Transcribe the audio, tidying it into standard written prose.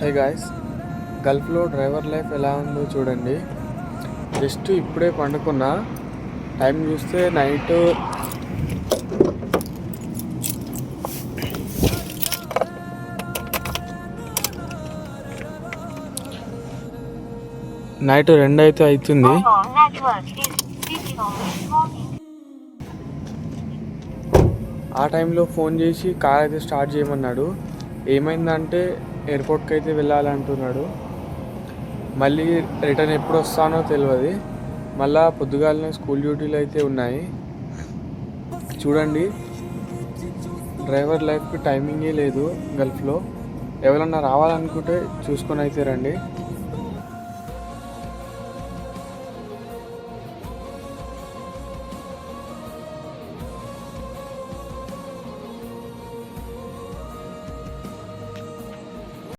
Hey guys, గల్ఫ్లో driver life ఎలా ఉందో చూడండి. జస్ట్ ఇప్పుడే పండుకున్నా. టైం చూస్తే నైట్ 2 అయితే అవుతుంది. ఆ టైంలో ఫోన్ చేసి కార్ అయితే స్టార్ట్ చేయమన్నాడు. ఏమైందంటే ఎయిర్పోర్ట్కి అయితే వెళ్ళాలంటున్నాడు. మళ్ళీ రిటర్న్ ఎప్పుడు వస్తానో తెలియదు. మళ్ళా పొద్దుగాలనే స్కూల్ డ్యూటీలు అయితే ఉన్నాయి. చూడండి, డ్రైవర్ లైఫ్కి టైమింగే లేదు గల్ఫ్లో. ఎవరన్నా రావాలనుకుంటే చూసుకొని అయితే రండి.